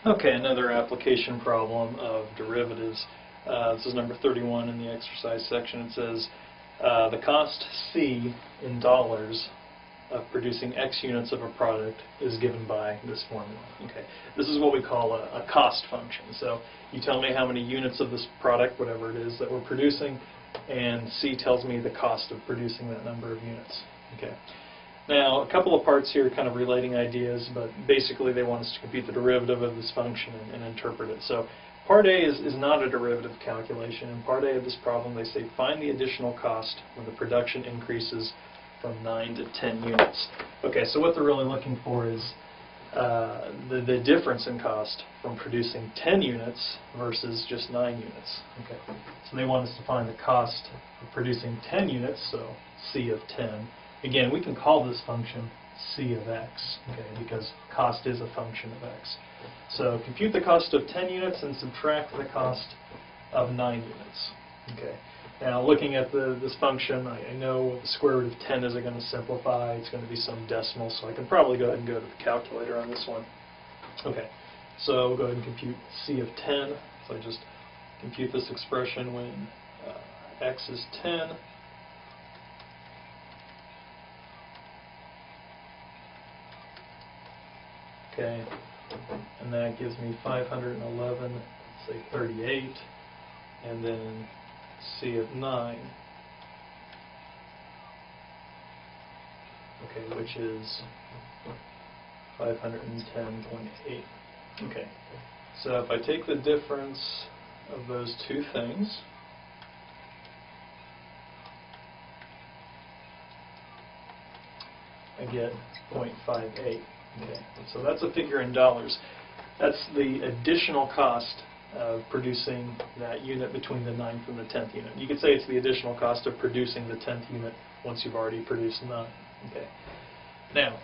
Okay, another application problem of derivatives. This is number 31 in the exercise section. It says the cost C in dollars of producing X units of a product is given by this formula. Okay, this is what we call a cost function. So you tell me how many units of this product, whatever it is, that we're producing, and C tells me the cost of producing that number of units. Okay. Now, a couple of parts here kind of relating ideas, but basically they want us to compute the derivative of this function and interpret it. So part A is not a derivative calculation. In part A of this problem, they say find the additional cost when the production increases from 9 to 10 units. Okay, so what they're really looking for is the difference in cost from producing 10 units versus just 9 units. Okay, so they want us to find the cost of producing 10 units, so C of 10. Again, we can call this function C of x, okay, because cost is a function of x. So compute the cost of 10 units and subtract the cost of 9 units. Okay. Now, looking at this function, I know the square root of 10 isn't going to simplify. It's going to be some decimal, so I can probably go ahead and go to the calculator on this one. Okay, so we'll go ahead and compute C of 10. So I just compute this expression when x is 10. Okay, and that gives me 511, say 38, and then C of 9, okay, which is 510.8. Okay, so if I take the difference of those two things, I get 0.58. Okay, so that's a figure in dollars. That's the additional cost of producing that unit between the 9th and the 10th unit. You could say it's the additional cost of producing the 10th unit once you've already produced 9. Okay. Now,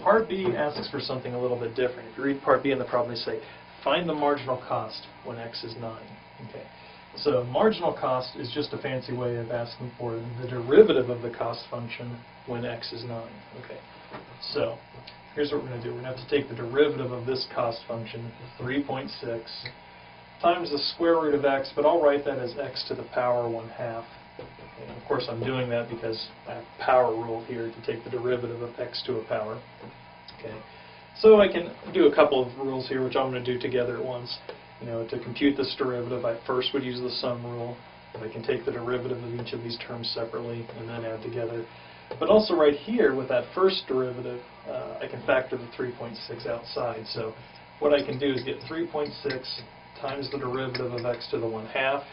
Part B asks for something a little bit different. If you read Part B in the problem, they say, find the marginal cost when x is 9. Okay. So marginal cost is just a fancy way of asking for the derivative of the cost function when x is 9. Okay. So here's what we're going to do. We're going to have to take the derivative of this cost function, 3.6, times the square root of x, but I'll write that as x to the power 1/2. Okay, of course, I'm doing that because I have power rule here to take the derivative of x to a power. Okay, so I can do a couple of rules here, which I'm going to do together at once. You know, to compute this derivative, I first would use the sum rule. I can take the derivative of each of these terms separately and then add together. But also right here, with that first derivative, I can factor the 3.6 outside. So what I can do is get 3.6 times the derivative of x to the 1/2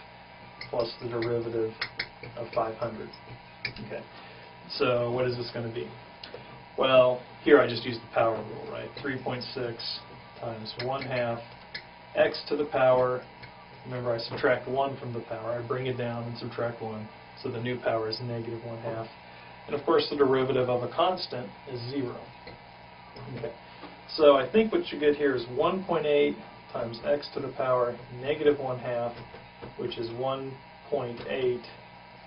plus the derivative of 500. Okay. So what is this going to be? Well, here I just use the power rule, right? 3.6 times 1/2 x to the power. Remember, I subtract 1 from the power. I bring it down and subtract 1. So the new power is negative 1/2. And of course, the derivative of a constant is 0. Okay. So I think what you get here is 1.8 times x to the power negative 1/2, which is 1.8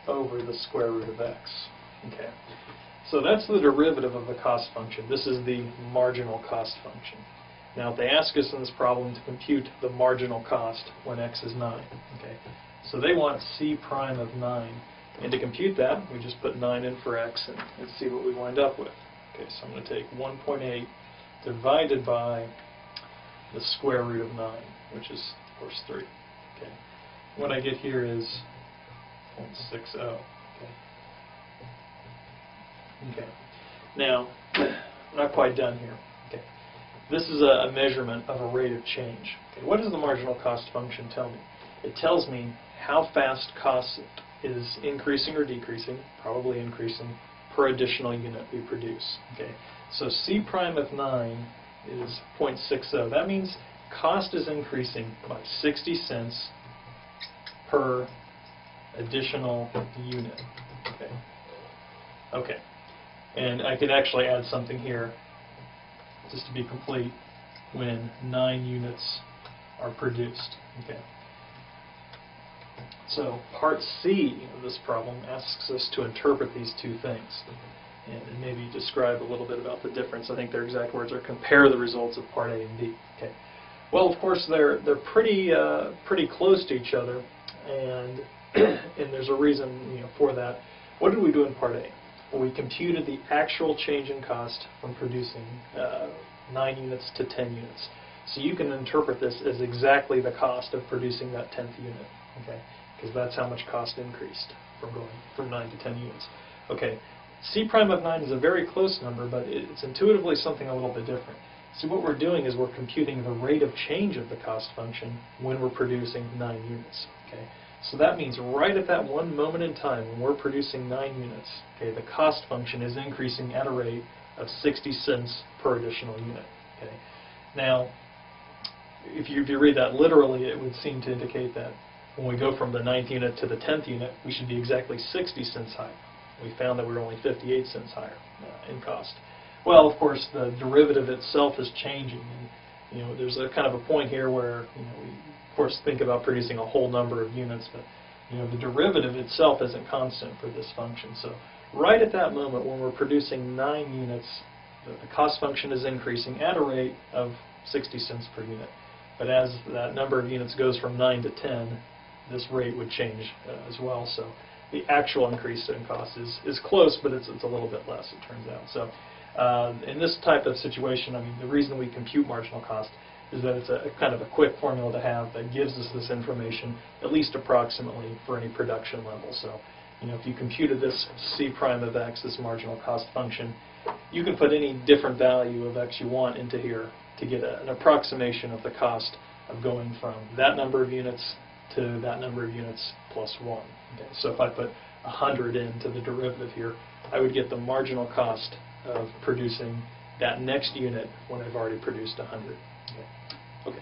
over the square root of x. Okay. So that's the derivative of the cost function. This is the marginal cost function. Now, if they ask us in this problem to compute the marginal cost when x is 9, okay, so they want C prime of 9. And to compute that, we just put 9 in for x and see what we wind up with. Okay, so I'm going to take 1.8 divided by the square root of 9, which is, of course, 3. Okay. What I get here is 0.60. Okay. Okay. Now, I'm not quite done here. Okay. This is a measurement of a rate of change. Okay. What does the marginal cost function tell me? It tells me how fast cost is increasing or decreasing, probably increasing, per additional unit we produce. Okay, so C prime of 9 is 0.60. That means cost is increasing by 60 cents per additional unit. Okay. Okay, and I could actually add something here just to be complete when 9 units are produced. Okay. So part C of this problem asks us to interpret these two things and maybe describe a little bit about the difference. I think their exact words are compare the results of part A and B. Okay. Well, of course, they're pretty close to each other, and and there's a reason for that. What did we do in Part A? Well, we computed the actual change in cost from producing 9 units to 10 units. So you can interpret this as exactly the cost of producing that 10th unit, okay? Because that's how much cost increased from going from 9 to 10 units. Okay, C prime of 9 is a very close number, but it's intuitively something a little bit different. See, what we're doing is we're computing the rate of change of the cost function when we're producing 9 units, okay? So that means right at that one moment in time when we're producing 9 units, okay, the cost function is increasing at a rate of 60 cents per additional unit, okay? Now, if you read that literally, it would seem to indicate that when we go from the 9th unit to the 10th unit, we should be exactly 60 cents higher. We found that we were only 58 cents higher in cost. Well, of course, the derivative itself is changing, and there's a kind of a point here where we of course think about producing a whole number of units, but the derivative itself isn't constant for this function. So right at that moment when we're producing 9 units, the cost function is increasing at a rate of 60 cents per unit. But as that number of units goes from 9 to 10, this rate would change as well. So the actual increase in cost is close, but it's a little bit less, it turns out. So in this type of situation, I mean, the reason we compute marginal cost is that it's a kind of a quick formula to have that gives us this information, at least approximately, for any production level. So if you computed this C prime of x, this marginal cost function, you can put any different value of x you want into here to get an approximation of the cost of going from that number of units to that number of units plus 1. Okay, so if I put 100 into the derivative here, I would get the marginal cost of producing that next unit when I've already produced 100. Okay.